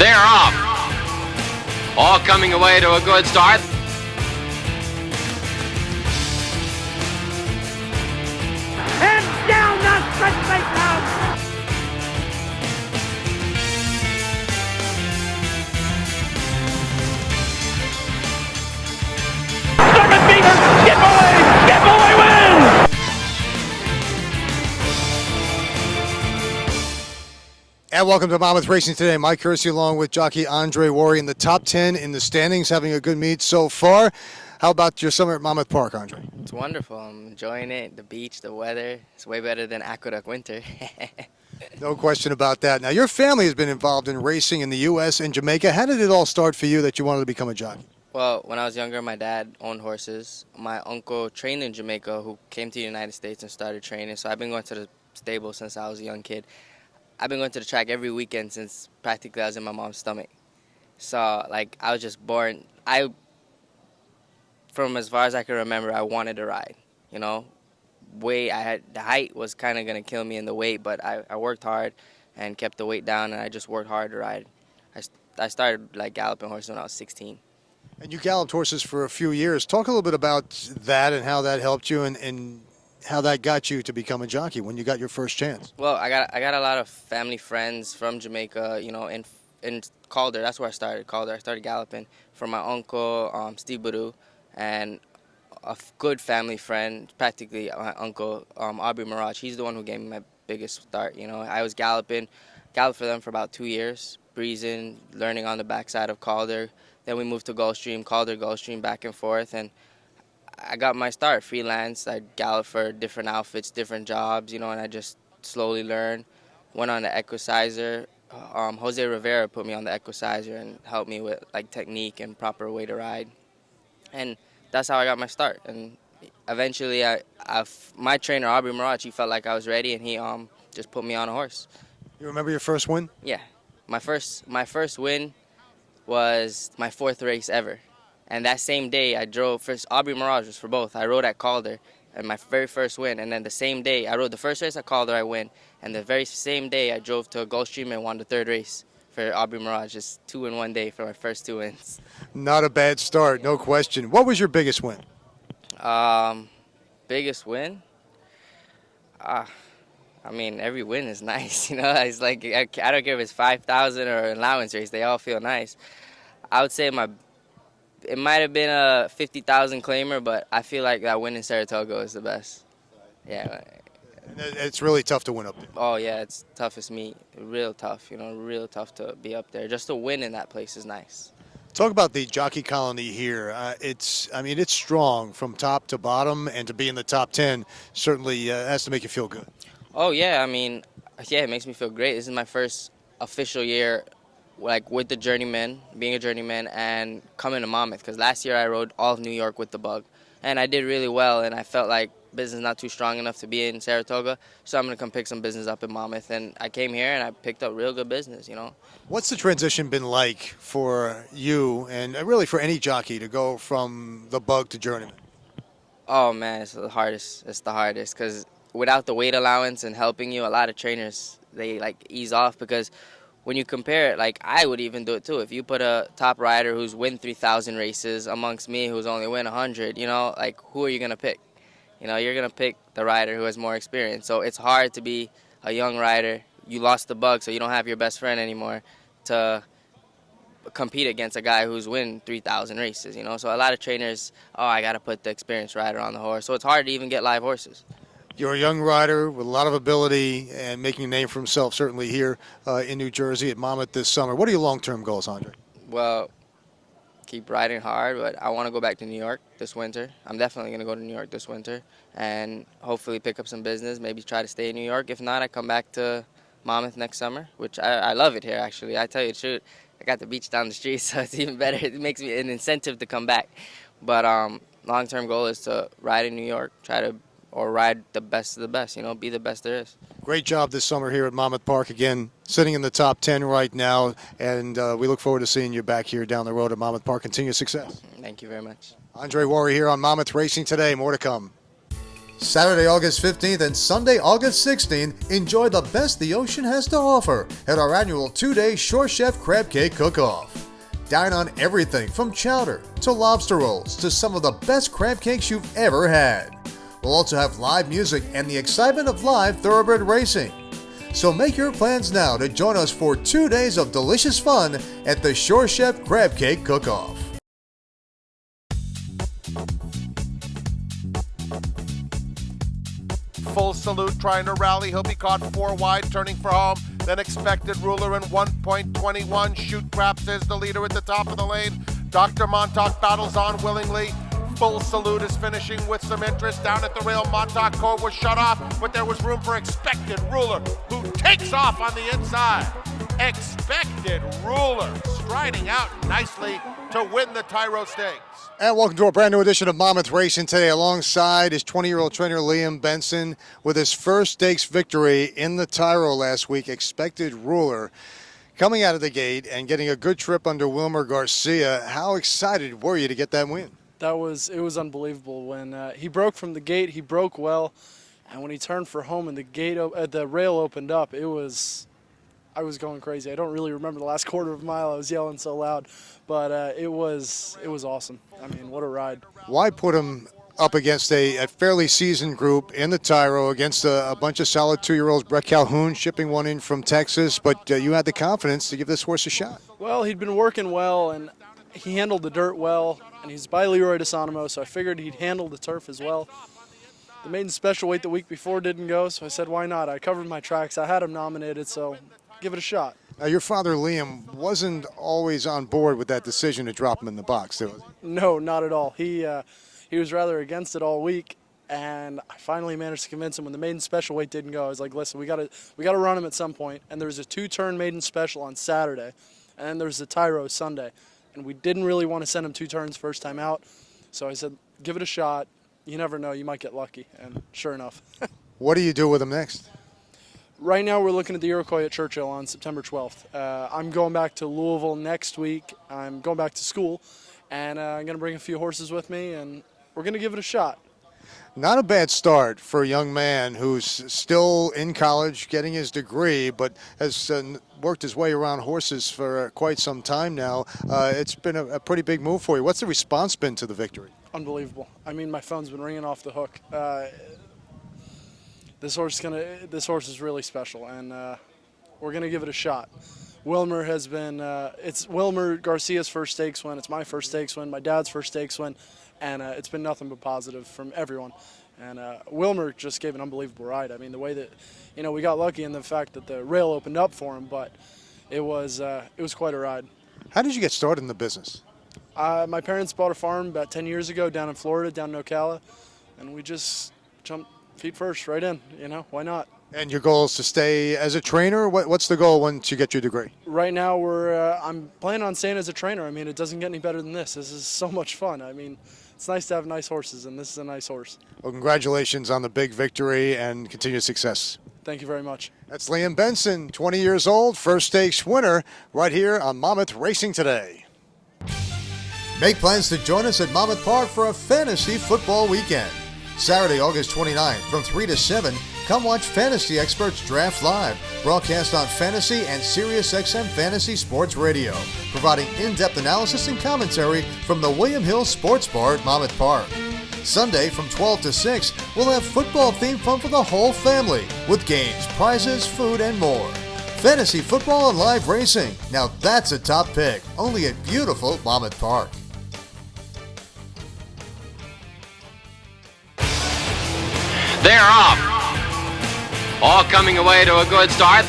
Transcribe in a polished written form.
They're off. All coming away to a good start. And down the stretch they come. Second beater, skip away win! And welcome to Monmouth Racing Today. Mike Kersey along with jockey Andre Worry in the top 10 in the standings, having a good meet so far. How about your summer at Monmouth Park, Andre? It's wonderful. I'm enjoying it. The beach, the weather. It's way better than Aqueduct winter. No question about that. Now, your family has been involved in racing in the U.S. and Jamaica. How did it all start for you that you wanted to become a jockey? Well, when I was younger, my dad owned horses. My uncle trained in Jamaica, who came to the United States and started training. So I've been going to the stable since I was a young kid. I've been going to the track every weekend since practically I was in my mom's stomach. So, like, I was just born. From as far as I can remember, I wanted to ride. You know, the height was kind of going to kill me in the weight, but I worked hard and kept the weight down, and I just worked hard to ride. I started, like, galloping horses when I was 16. And you galloped horses for a few years. Talk a little bit about that and how that helped you and how that got you to become a jockey when you got your first chance. Well, I got a lot of family friends from Jamaica, you know, in Calder. That's where I started, Calder. I started galloping from my uncle, Steve Boudou, and a good family friend, practically my uncle, Aubrey Mirage. He's the one who gave me my biggest start, you know. I was galloped for them for about 2 years, breezing, learning on the backside of Calder. Then we moved to Gulfstream, Calder, Gulfstream, back and forth, and I got my start freelance. I galloped for different outfits, different jobs, you know, and I just slowly learned. Went on the Equicizer. Jose Rivera put me on the Equicizer and helped me with like technique and proper way to ride. And that's how I got my start. And eventually, my trainer, Aubrey Mirage, he felt like I was ready, and he just put me on a horse. You remember your first win? Yeah. My first win was my 4th race ever. And that same day, I drove, first Aubrey Mirage was for both. I rode at Calder, and my very first win. And then the same day, I rode the first race at Calder, I win. And the very same day, I drove to Gulfstream and won the 3rd race for Aubrey Mirage. Just 2 in 1 day for my first 2 wins. Not a bad start, no question. What was your biggest win? Biggest win? I mean, every win is nice, you know. It's like, I don't care if it's 5,000 or an allowance race. They all feel nice. I would say it might have been a 50,000 claimer, but I feel like that win in Saratoga is the best. Yeah. It's really tough to win up there. Oh, yeah, it's toughest meet. Real tough, you know, real tough to be up there. Just to win in that place is nice. Talk about the jockey colony here. It's strong from top to bottom, and to be in the top 10 certainly has to make you feel good. Oh, yeah, I mean, yeah, it makes me feel great. This is my first official year, like, with the journeyman, being a journeyman, and coming to Monmouth, because last year I rode all of New York with the bug, and I did really well, and I felt like business not too strong enough to be in Saratoga, so I'm going to come pick some business up in Monmouth, and I came here and I picked up real good business, you know. What's the transition been like for you, and really for any jockey, to go from the bug to journeyman? Oh, man, it's the hardest. It's the hardest, because without the weight allowance and helping you, a lot of trainers, they, like, ease off, because when you compare it, like, I would even do it too. If you put a top rider who's win 3,000 races amongst me who's only win 100, you know, like, who are you going to pick? You know, you're going to pick the rider who has more experience. So it's hard to be a young rider. You lost the bug, so you don't have your best friend anymore to compete against a guy who's win 3,000 races, you know. So a lot of trainers, I got to put the experienced rider on the horse. So it's hard to even get live horses. You're a young rider with a lot of ability and making a name for himself, certainly here in New Jersey at Monmouth this summer. What are your long-term goals, Andre? Well, keep riding hard, but I want to go back to New York this winter. I'm definitely going to go to New York this winter and hopefully pick up some business, maybe try to stay in New York. If not, I come back to Monmouth next summer, which I love it here, actually. I tell you the truth, I got the beach down the street, so it's even better. It makes me an incentive to come back. But long-term goal is to ride in New York, ride the best of the best, you know, be the best there is. Great job this summer here at Monmouth Park. Again, sitting in the top 10 right now, and we look forward to seeing you back here down the road at Monmouth Park. Continue success. Thank you very much. Andre Worry here on Monmouth Racing Today. More to come. Saturday, August 15th and Sunday, August 16th, enjoy the best the ocean has to offer at our annual 2-day Shore Chef Crab Cake Cook-Off. Dine on everything from chowder to lobster rolls to some of the best crab cakes you've ever had. We'll also have live music and the excitement of live thoroughbred racing. So make your plans now to join us for 2 days of delicious fun at the Shore Chef Crab Cake Cook-Off. Full salute trying to rally. He'll be caught 4 wide, turning for home. Then expected ruler in 1.21. Shoot Craps is the leader at the top of the lane. Dr. Montauk battles on willingly. Full salute is finishing with some interest. Down at the rail, Montauk Cove was shut off, but there was room for expected ruler, who takes off on the inside. Expected ruler striding out nicely to win the Tyro Stakes. And welcome to a brand new edition of Monmouth Racing today, alongside his 20-year-old trainer Liam Benson with his first stakes victory in the Tyro last week. Expected ruler coming out of the gate and getting a good trip under Wilmer Garcia. How excited were you to get that win? It was unbelievable. When he broke from the gate, he broke well, and when he turned for home and the rail opened up, I was going crazy. I don't really remember the last quarter of a mile. I was yelling so loud, but it was awesome. I mean, what a ride. Why put him up against a fairly seasoned group in the Tyro, against a bunch of solid 2-year-olds? Brett Calhoun shipping one in from Texas, but you had the confidence to give this horse a shot. Well, he'd been working well, and he handled the dirt well, and he's by Leroy DeSanimo, so I figured he'd handle the turf as well. The maiden special weight the week before didn't go, so I said, why not? I covered my tracks. I had him nominated, so give it a shot. Now, your father, Liam, wasn't always on board with that decision to drop him in the box, was he? No, not at all. He was rather against it all week, and I finally managed to convince him when the maiden special weight didn't go. I was like, listen, we got to run him at some point, and there was a 2-turn maiden special on Saturday, and then there's the Tyro Sunday. And we didn't really want to send him 2 turns first time out. So I said, give it a shot. You never know. You might get lucky. And sure enough. What do you do with him next? Right now we're looking at the Iroquois at Churchill on September 12th. I'm going back to Louisville next week. I'm going back to school. And I'm going to bring a few horses with me. And we're going to give it a shot. Not a bad start for a young man who's still in college getting his degree, but has worked his way around horses for quite some time now. It's been a pretty big move for you. What's the response been to the victory? Unbelievable. I mean, my phone's been ringing off the hook. This horse is really special, and we're gonna give it a shot. Wilmer has been, it's Wilmer Garcia's first stakes win. It's my first stakes win, my dad's first stakes win, and it's been nothing but positive from everyone. And Wilmer just gave an unbelievable ride. I mean, the way that, we got lucky in the fact that the rail opened up for him, but it was quite a ride. How did you get started in the business? My parents bought a farm about 10 years ago down in Florida, down in Ocala, and we just jumped feet first right in, why not? And your goal is to stay as a trainer? What's the goal once you get your degree? Right now, I'm planning on staying as a trainer. I mean, it doesn't get any better than this. This is so much fun. I mean, it's nice to have nice horses, and this is a nice horse. Well, congratulations on the big victory and continued success. Thank you very much. That's Liam Benson, 20 years old, first stakes winner, right here on Monmouth Racing Today. Make plans to join us at Monmouth Park for a fantasy football weekend. Saturday, August 29th from 3 to 7, come watch Fantasy Experts Draft Live, broadcast on Fantasy and SiriusXM Fantasy Sports Radio, providing in-depth analysis and commentary from the William Hill Sports Bar at Monmouth Park. Sunday from 12 to 6, we'll have football-themed fun for the whole family, with games, prizes, food, and more. Fantasy football and live racing. Now that's a top pick, only at beautiful Monmouth Park. They're off. All coming away to a good start.